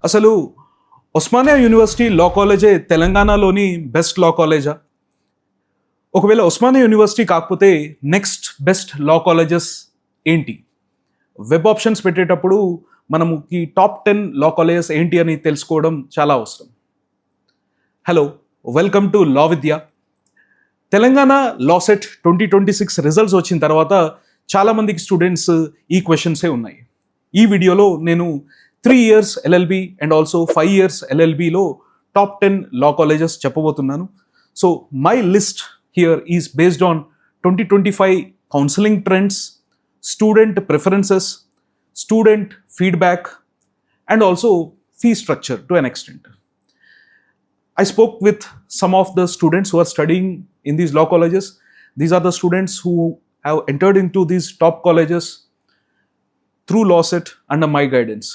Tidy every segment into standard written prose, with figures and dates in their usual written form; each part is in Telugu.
అసలు ఉస్మానియా యూనివర్సిటీ లా కాలేజే తెలంగాణలోని బెస్ట్ లా కాలేజా? ఒకవేళ ఉస్మానియా యూనివర్సిటీ కాకపోతే నెక్స్ట్ బెస్ట్ లా కాలేజెస్ ఏంటి? వెబ్ ఆప్షన్స్ పెట్టేటప్పుడు మనకి టాప్ 10 లా కాలేజెస్ ఏంటి అని తెలుసుకోవడం చాలా అవసరం. Hello, welcome to law Vidya. Telangana law set 2026 results వచ్చిన తర్వాత చాలామందికి స్టూడెంట్స్ ఈ క్వశ్చన్సే ఉన్నాయి. ఈ వీడియోలో నేను 3 years LLB and also 5 years LLBలో టాప్ 10 లా కాలేజెస్ చెప్పబోతున్నాను. So my list here is based on 2025 counselling trends, student preferences, student feedback and also fee structure to an extent. I spoke with some of the students who are studying in these law colleges. These are the students who have entered into these top colleges through LawSet under my guidance.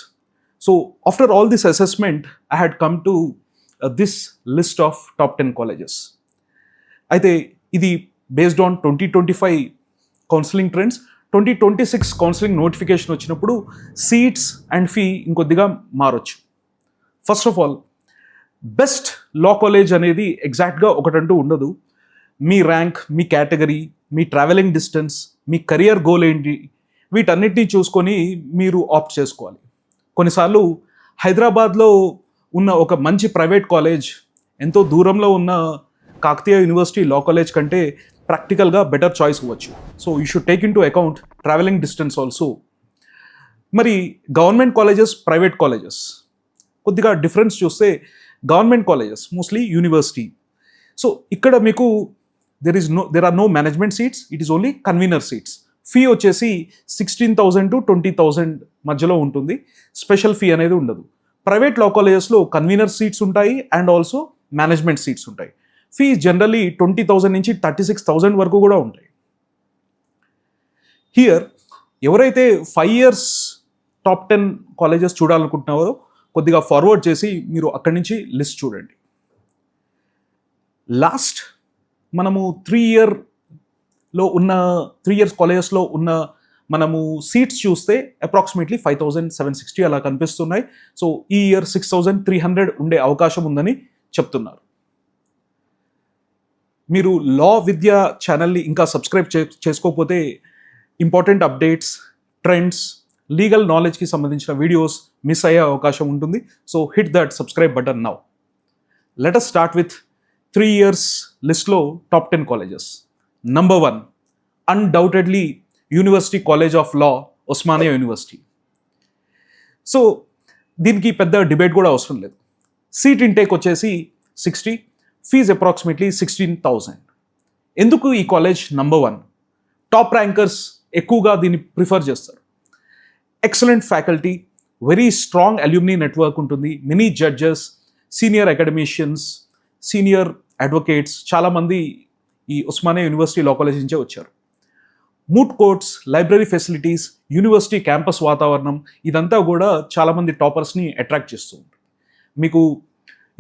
So after all this assessment, I had come to this list of top 10 colleges. అయితే ఇది based on 2025 counselling trends. 2026 counselling notification వచ్చినప్పుడు సీట్స్ అండ్ ఫీ ఇంకొద్దిగా మారొచ్చు. First of all, best law college అనేది ఎగ్జాక్ట్గా ఒకటంటూ ఉండదు. మీ ర్యాంక్, మీ కేటగిరీ, మీ ట్రావెలింగ్ డిస్టెన్స్, మీ కెరియర్ గోల్ ఏంటి, వీటన్నిటినీ చూసుకొని మీరు ఆప్ట్ చేసుకోవాలి. కొన్నిసార్లు హైదరాబాద్లో ఉన్న ఒక మంచి ప్రైవేట్ కాలేజ్ ఎంతో దూరంలో ఉన్న కాకతీయ యూనివర్సిటీ లా కాలేజ్ కంటే ప్రాక్టికల్గా బెటర్ చాయిస్ అవ్వచ్చు. So you should take into account travelling distance also. మరి గవర్నమెంట్ కాలేజెస్, ప్రైవేట్ కాలేజెస్ కొద్దిగా డిఫరెన్స్ చూస్తే, government colleges mostly university. So ఇక్కడ మీకు there are no management seats, it is only convener seats. Fee వచ్చేసి 16,000 to 20,000 మధ్యలో ఉంటుంది. స్పెషల్ ఫీ అనేది ఉండదు. ప్రైవేట్ లా కాలేజెస్లో కన్వీనర్ సీట్స్ ఉంటాయి అండ్ ఆల్సో మేనేజ్మెంట్ సీట్స్ ఉంటాయి. ఫీ జనరల్లీ 20,000 నుంచి 36,000 వరకు కూడా ఉంటాయి. హియర్ ఎవరైతే 5 years టాప్ 10 కాలేజెస్ చూడాలనుకుంటున్నారో కొద్దిగా ఫార్వర్డ్ చేసి మీరు అక్కడి నుంచి లిస్ట్ చూడండి. లాస్ట్ మనము 3 years కాలేజెస్లో ఉన్న మనము సీట్స్ చూస్తే అప్రాక్సిమేట్లీ 5,760 అలా కనిపిస్తున్నాయి. సో ఈ ఇయర్ 6,300 ఉండే అవకాశం ఉందని చెప్తున్నారు. మీరు లా విద్య ఛానల్ని ఇంకా సబ్స్క్రైబ్ చేసుకోకపోతే ఇంపార్టెంట్ అప్డేట్స్, ట్రెండ్స్, లీగల్ నాలెడ్జ్కి సంబంధించిన వీడియోస్ మిస్ అయ్యే అవకాశం ఉంటుంది. So hit that subscribe button now. Let us start with 3 years లిస్ట్లో top 10 colleges. Number 1, undoubtedly university college of law, Osmania university. So దీనికి పెద్ద డిబేట్ కూడా అవసరం లేదు. సీట్ ఇంటేక్ వచ్చేసి 60, ఫీజ్ అప్రాక్సిమేట్లీ 16,000. ఎందుకు ఈ కాలేజ్ నంబర్ 1? టాప్ ర్యాంకర్స్ ఎక్కువగా దీన్ని ప్రిఫర్ చేస్తారు. Excellent faculty, very strong alumni network ఉంటుంది. Many judges, senior academicians, senior advocates చాలామంది ఈ ఉస్మానియా యూనివర్సిటీ లా కాలేజ్ నుంచే వచ్చారు. Moot courts, library facilities, university campus వాతావరణం, ఇదంతా కూడా చాలామంది టాపర్స్ని అట్రాక్ట్ చేస్తూ ఉంటుంది. మీకు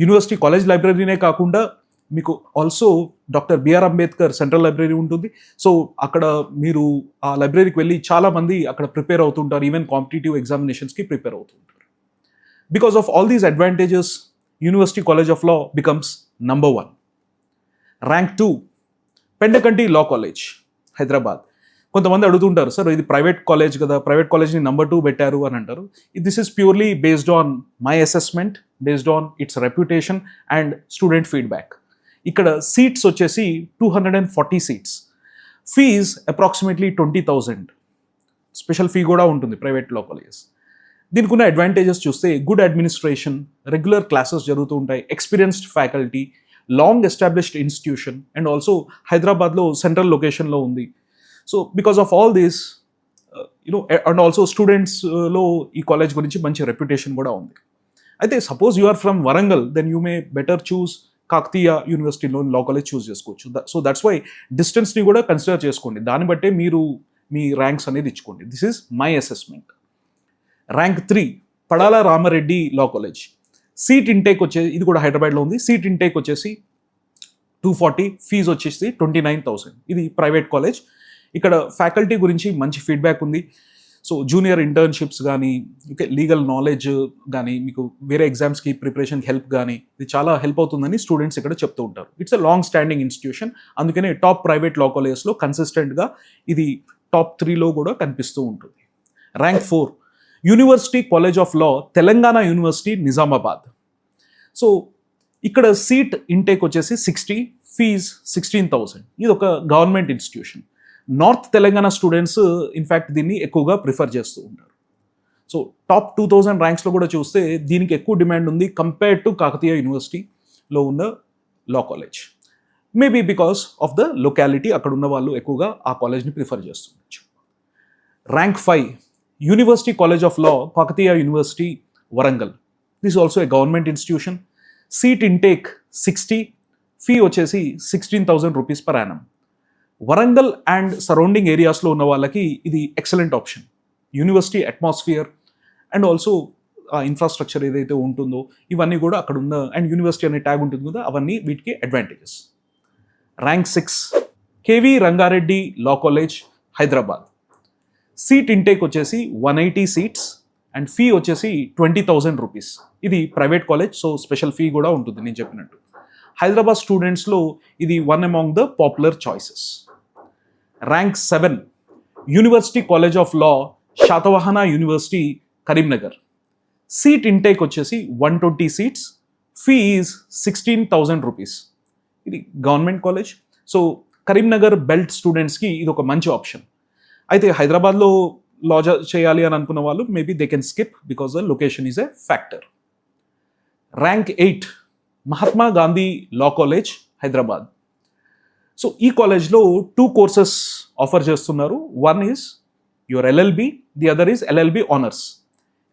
యూనివర్సిటీ కాలేజ్ లైబ్రరీనే కాకుండా మీకు also doctor BR Ambedkar central library ఉంటుంది. సో అక్కడ మీరు ఆ లైబ్రరీకి వెళ్ళి చాలామంది అక్కడ ప్రిపేర్ అవుతుంటారు. ఈవెన్ కాంపిటేటివ్ ఎగ్జామినేషన్స్కి ప్రిపేర్ అవుతుంటారు. Because of all these advantages, university college of law becomes number 1. Rank 2, Pendekanti law college, Hyderabad. కొంతమంది అడుగుతుంటారు, సార్ ఇది ప్రైవేట్ కాలేజ్ కదా, ప్రైవేట్ కాలేజ్ని నంబర్ 2 పెట్టారు అని అంటారు. This is purely based on my assessment, based on its reputation and student feedback. ఇక్కడ సీట్స్ వచ్చేసి 240 seats. Fees approximately 20,000. Special fee కూడా ఉంటుంది ప్రైవేట్ లా కాలేజెస్. దీనికి ఉన్న అడ్వాంటేజెస్ చూస్తే, గుడ్ అడ్మినిస్ట్రేషన్, రెగ్యులర్ క్లాసెస్ జరుగుతూ ఉంటాయి, experienced faculty, long established institution and also హైదరాబాద్లో సెంట్రల్ లొకేషన్లో ఉంది. So because of all this and also స్టూడెంట్స్లో ఈ కాలేజ్ గురించి మంచి రెప్యుటేషన్ కూడా ఉంది. అయితే suppose you are from Warangal, then you may better choose Kakatiya యూనివర్సిటీలో లా కాలేజ్ చూస్ చేసుకోవచ్చు. సో దట్స్ వై డిస్టెన్స్ని కూడా కన్సిడర్ చేసుకోండి. దాన్ని బట్టే మీరు మీ ర్యాంక్స్ అనేది ఇచ్చుకోండి. This is my assessment. Rank 3, Padala Ramareddy law college. Seat intake వచ్చేసి, ఇది కూడా హైదరాబాద్లో ఉంది. సీట్ ఇంటేక్ వచ్చేసి 240, ఫీజు వచ్చేసి 29,000. ఇది ప్రైవేట్ కాలేజ్. ఇక్కడ ఫ్యాకల్టీ గురించి మంచి ఫీడ్బ్యాక్ ఉంది. సో జూనియర్ ఇంటర్న్షిప్స్ కానీ, ఓకే, లీగల్ నాలెడ్జ్ కానీ, మీకు వేరే ఎగ్జామ్స్కి ప్రిపరేషన్కి హెల్ప్ కానీ, ఇది చాలా హెల్ప్ అవుతుందని స్టూడెంట్స్ ఇక్కడ చెప్తూ ఉంటారు. It's a long standing institution, అందుకనే టాప్ ప్రైవేట్ లా కాలేజెస్లో కన్సిస్టెంట్గా ఇది టాప్ 3లో కూడా కనిపిస్తూ ఉంటుంది. Rank 4 university college of law, Telangana university, Nizamabad. So ఇక్కడ సీట్ ఇంటేక్ వచ్చేసి 60, ఫీజ్ 16,000. ఇది ఒక government institution. North Telangana students in fact దీన్ని ఎక్కువగా ప్రిఫర్ చేస్తూ ఉంటారు. సో టాప్ 2000 ర్యాంక్స్లో కూడా చూస్తే దీనికి ఎక్కువ డిమాండ్ ఉంది కంపేర్డ్ టు కాకతీయ యూనివర్సిటీలో ఉన్న law college. Maybe because of the locality, అక్కడ ఉన్న వాళ్ళు ఎక్కువగా ఆ కాలేజ్ని ప్రిఫర్ చేస్తుండొచ్చు. Rank 5 university college of law, Kakatiya university, Warangal. This also a government institution. Seat intake 60, fee వచ్చేసి 16,000 rupees per annum. Warangal and surrounding ఏరియాస్లో ఉన్న వాళ్ళకి ఇది excellent option. University atmosphere and also infrastructure ఏదైతే ఉంటుందో ఇవన్నీ కూడా అక్కడ ఉన్న, అండ్ యూనివర్సిటీ అనే ట్యాగ్ ఉంటుంది కదా, అవన్నీ వీటికి advantages. Rank 6 K V Rangareddy law college, Hyderabad. Seat intake వచ్చేసి 180 సీట్స్ అండ్ ఫీ వచ్చేసి 20,000 రూపీస్. ఇది private college, so special fee కూడా ఉంటుంది నేను చెప్పినట్టు. హైదరాబాద్ స్టూడెంట్స్లో ఇది one among the popular choices. Rank 7 university college of law, Satavahana university, Karimnagar. Seat intake వచ్చేసి 120 సీట్స్, ఫీ ఈజ్ 16,000 రూపీస్. ఇది government college, so Karimnagar belt స్టూడెంట్స్కి ఇది ఒక మంచి ఆప్షన్. అయితే హైదరాబాద్లో లా చేయాలి అని అనుకున్న వాళ్ళు maybe they can skip because the location is a factor. Rank 8 Mahatma Gandhi law college, Hyderabad. So ఈ కాలేజ్లో 2 కోర్సెస్ ఆఫర్ చేస్తున్నారు. One is your LLB, the other is LLB honours.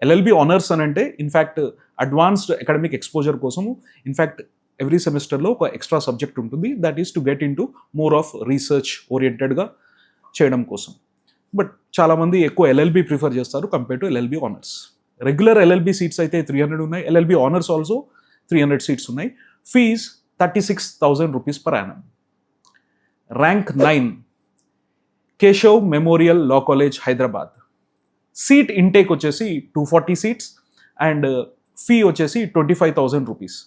LLB honours అని అంటే ఇన్ఫ్యాక్ట్ అడ్వాన్స్డ్ అకాడమిక్ ఎక్స్పోజర్ కోసము ఇన్ఫ్యాక్ట్ ఎవ్రీ సెమిస్టర్లో ఒక ఎక్స్ట్రా సబ్జెక్ట్ ఉంటుంది. That is to get into more of research ఓరియంటెడ్గా చేయడం కోసం. బట్ చాలామంది ఎక్కువ ఎల్ఎల్బి ప్రిఫర్ చేస్తారు compare to LLB honours. Regular LLB seats అయితే 300 ఉన్నాయి, ఎల్ఎల్బి ఆనర్స్ ఆల్సో 300 సీట్స్ ఉన్నాయి. Fees 36,000 rupees per annum. Rank 9 Keshav memorial law college, Hyderabad. Seat intake వచ్చేసి 240 సీట్స్ అండ్ ఫీ వచ్చేసి 25,000 రూపీస్.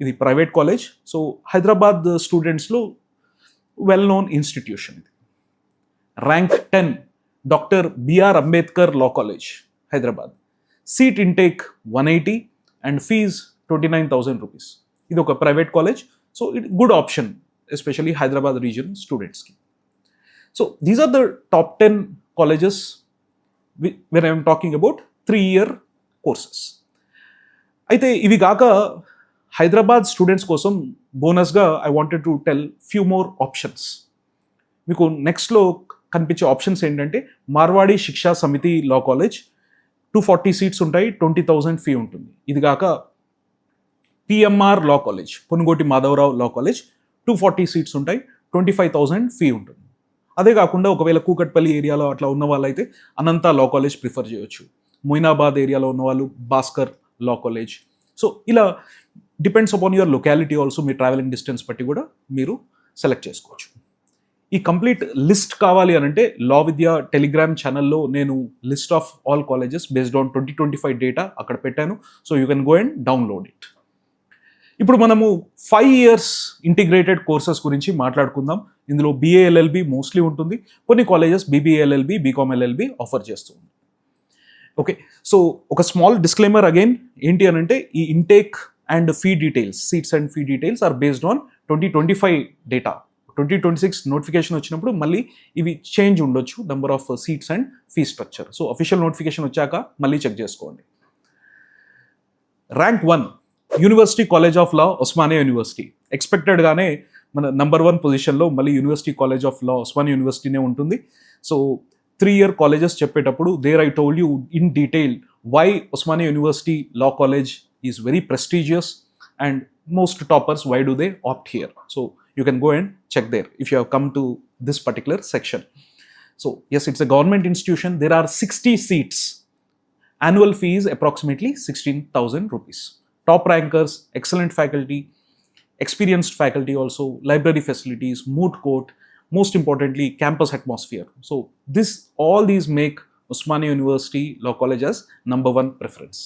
ఇది ప్రైవేట్ కాలేజ్, సో హైదరాబాద్ స్టూడెంట్స్లో వెల్ నోన్ ఇన్స్టిట్యూషన్ ఇది. Rank 10 doctor BR Ambedkar law college, Hyderabad. Seat intake 180 and fees 29,000 rupees. ఇది ఒక private college, so it good option especially Hyderabad region స్టూడెంట్స్కి. So these are the top 10 colleges when I'm talking about 3-year courses. అయితే ఇవి కాక హైదరాబాద్ స్టూడెంట్స్ కోసం బోనస్గా I wanted to tell few more options. మీకు నెక్స్ట్లో కనిపించే ఆప్షన్స్ ఏంటంటే మార్వాడి శిక్షా సమితి లా కాలేజ్, 240 సీట్స్ ఉంటాయి, 20,000 ఫీ ఉంటుంది. ఇది కాక PMR law college, Ponugoti Madhavarao law college, 240 seats ఉంటాయి, 25,000 ఫీ ఉంటుంది. అదే కాకుండా ఒకవేళ కూకట్పల్లి ఏరియాలో అట్లా ఉన్న వాళ్ళైతే అనంత లా కాలేజ్ ప్రిఫర్ చేయొచ్చు. మొయినాబాద్ ఏరియాలో ఉన్న వాళ్ళు భాస్కర్ లా కాలేజ్. సో ఇలా depends upon your locality also, me travelling distance బట్టి కూడా మీరు సెలెక్ట్ చేసుకోవచ్చు. ఈ కంప్లీట్ లిస్ట్ కావాలి అని అంటే లా విద్య టెలిగ్రామ్ ఛానల్లో నేను list of all colleges based on 2025 data అక్కడ పెట్టాను. So you can go and download it. ఇప్పుడు మనము 5 years ఇంటిగ్రేటెడ్ కోర్సెస్ గురించి మాట్లాడుకుందాం. ఇందులో BA-LLB మోస్ట్లీ ఉంటుంది, కొన్ని కాలేజెస్ BBA-LLB, BCom-LLB ఆఫర్ చేస్తుంది. ఓకే, సో ఒక స్మాల్ డిస్క్లైమర్ అగైన్ ఏంటి అని అంటే ఈ intake and fee details, seats and fee details are based on 2025 data. 2026 notification వచ్చినప్పుడు మళ్ళీ ఇవి చేంజ్ ఉండొచ్చు, number of seats and fee structure. So official notification వచ్చాక మళ్ళీ చెక్ చేసుకోండి. Rank 1 university college of law, Osmania university. ఎక్స్పెక్టెడ్గానే మన నెంబర్ 1 పొజిషన్లో మళ్ళీ university college of law, Osmania యూనివర్సిటీనే ఉంటుంది. సో 3-year కాలేజెస్ చెప్పేటప్పుడు there I told you in detail why Osmania university law college is very prestigious and most toppers, why do they opt here? So you can go and check there if you have come to this particular section. So yes, it's a government institution. There are 60 seats. Annual fee is approximately 16,000 rupees. Top rankers, excellent faculty, experienced faculty also, library facilities, moot court, most importantly campus atmosphere. So all these make Osmania University Law College as number 1 preference.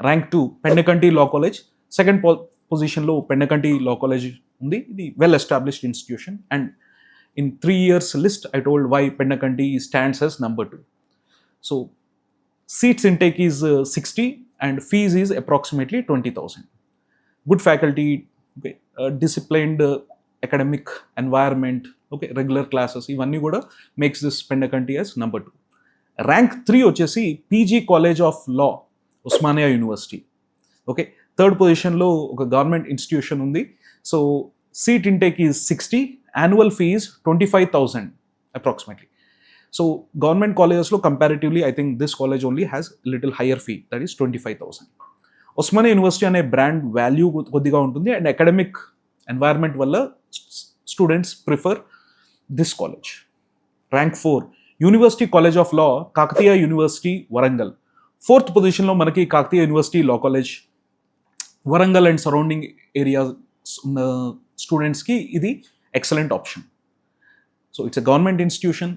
Rank 2, Pendakanti Law College. Second position లో Pendakanti Law College ఉంది. ఇది well established institution and in 3 years list I told why Pendakanti stands as number 2. So seats intake is 60 and fees is approximately 20,000. Good faculty, okay, disciplined academic environment, okay, regular classes, ఇవన్నీ కూడా makes this Pendakanti as number 2. Rank 3 వచ్చేసి PG College of Law, Osmania University. Okay, third పొజిషన్లో ఒక గవర్నమెంట్ ఇన్స్టిట్యూషన్ ఉంది. So seat intake is 60, annual fees 25,000 approximately. So government కాలేజెస్లో comparatively I think this college only has little higher fee, that is 25,000. Osmania university అనే బ్రాండ్ వాల్యూ కొద్దిగా ఉంటుంది అండ్ అకాడమిక్ ఎన్వైర్న్మెంట్ వల్ల students prefer this college. Rank 4, university college of law, Kakatiya university Warangal. Fourth పొజిషన్లో మనకి Kakatiya university law college Warangal and surrounding areas ఉన్న స్టూడెంట్స్కి ఇది excellent option. So it's a government institution.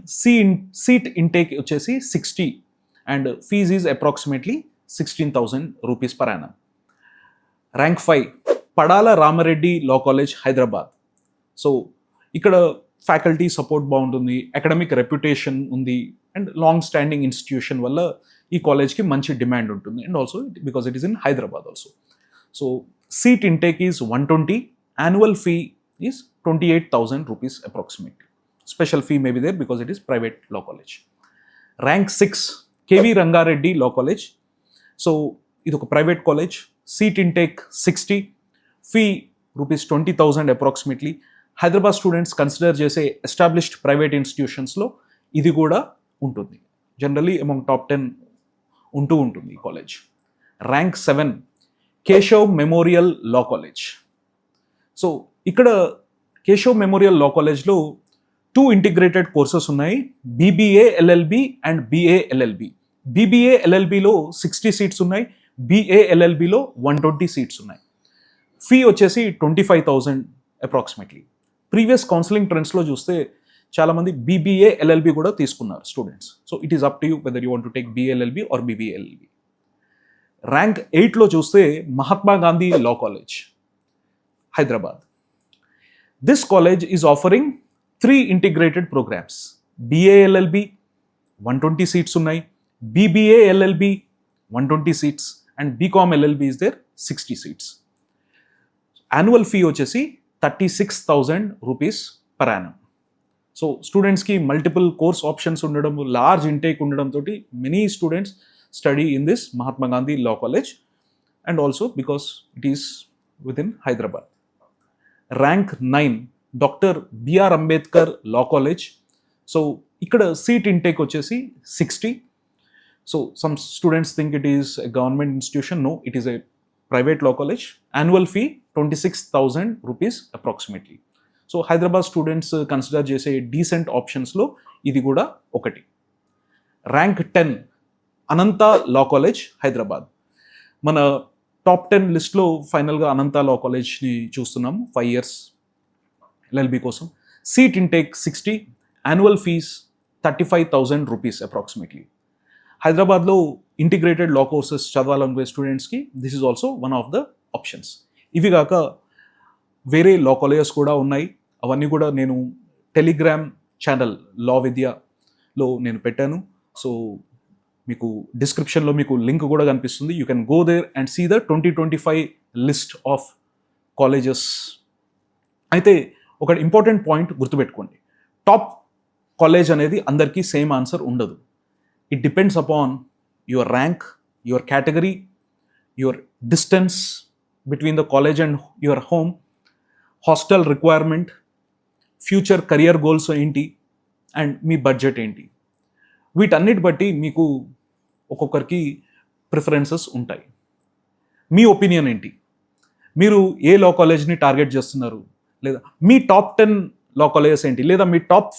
Seat intake వచ్చేసి 60 and fees is approximately 16,000 rupees per annum. Rank 5, Padala Ramareddy law college Hyderabad. So ఇక్కడ ఫ్యాకల్టీ సపోర్ట్ బాగుంటుంది, అకాడమిక్ రెప్యుటేషన్ ఉంది అండ్ లాంగ్ స్టాండింగ్ ఇన్స్టిట్యూషన్ వల్ల ఈ కాలేజ్కి మంచి డిమాండ్ ఉంటుంది and also because it is in Hyderabad also. So seat intake is 120, annual fee is 28,000 rupees approximately. Special fee may be there because it is private law college. Rank 6, K V Rangareddy law college. So ఇది ఒక private college. Seat intake 60, fee rupees 20,000 approximately. Hyderabad students consider చేసే ఎస్టాబ్లిష్డ్ ప్రైవేట్ ఇన్స్టిట్యూషన్స్లో ఇది కూడా ఉంటుంది. జనరలీ అమాంగ్ టాప్ 10 ఉంటూ ఉంటుంది ఈ college. Rank 7, Keshav memorial law college. So ఇక్కడ కేశవ్ మెమోరియల్ లా కాలేజ్లో 2 ఇంటిగ్రేటెడ్ కోర్సెస్ ఉన్నాయి, BBA LLB and BA LLB. BBA ఎల్ఎల్బిలో 60 సీట్స్ ఉన్నాయి, బిఏ ఎల్ఎల్బిలో 120 సీట్స్ ఉన్నాయి. ఫీ వచ్చేసి 25,000 అప్రాక్సిమేట్లీ. ప్రీవియస్ కౌన్సిలింగ్ ట్రెండ్స్లో చూస్తే చాలామంది బీబీఏ ఎల్ఎల్బి కూడా తీసుకున్నారు students. So it is up to you whether you want to take BLLB or BBA LLB. Rank 8లో చూస్తే Mahatma Gandhi law college Hyderabad. This college is offering 3 integrated programmes. BA LLB 120 seats ఉన్నాయి, BBA LLB 120 seats and BCom LLB is there 60 seats. Annual fee వచ్చేసి 36,000 రూపీస్ పర్ యానం. సో స్టూడెంట్స్కి మల్టిపుల్ కోర్స్ ఆప్షన్స్ ఉండడం, లార్జ్ ఇంటేక్ ఉండడంతో many students study in this Mahatma Gandhi law college and also because it is within Hyderabad. Rank 9, doctor BR Ambedkar law college. So ఇక్కడ సీట్ ఇంటేక్ వచ్చేసి 60. So some students think it is a government institution. No, it is a private law college. Annual fee 26,000 rupees approximately. So Hyderabad students consider చేసే డీసెంట్ ఆప్షన్స్లో ఇది కూడా ఒకటి. Rank 10, Anantha law college Hyderabad. మన టాప్ 10 లిస్ట్లో ఫైనల్గా అనంత లా కాలేజ్ని చూస్తున్నాము 5 years ఎల్ఎల్బి కోసం. Seat intake 60, annual fees 35,000 rupees approximately. హైదరాబాద్లో ఇంటిగ్రేటెడ్ లా కోర్సెస్ చదవాలనుకునే స్టూడెంట్స్కి this is also one of the options. ఇవి కాక వేరే లా కాలేజెస్ కూడా ఉన్నాయి, అవన్నీ కూడా నేను టెలిగ్రామ్ ఛానల్ లా విద్యలో నేను పెట్టాను. సో మీకు డిస్క్రిప్షన్లో మీకు లింక్ కూడా కనిపిస్తుంది. You can go there and see the 2025 list of colleges. అయితే ఒక ఇంపార్టెంట్ పాయింట్ గుర్తుపెట్టుకోండి, టాప్ కాలేజ్ అనేది అందరికీ సేమ్ ఆన్సర్ ఉండదు. It depends upon your rank, your category, your distance between the college and your home, hostel requirement, future career goals ఏంటి అండ్ మీ బడ్జెట్ ఏంటి. వీటన్నిటి బట్టి మీకు ఒక్కొక్కరికి ప్రిఫరెన్సెస్ ఉంటాయి. మీ ఒపీనియన్ ఏంటి? మీరు ఏ లా కాలేజ్ని టార్గెట్ చేస్తున్నారు, లేదా మీ టాప్ 10 లా కాలేజెస్ ఏంటి, లేదా మీ టాప్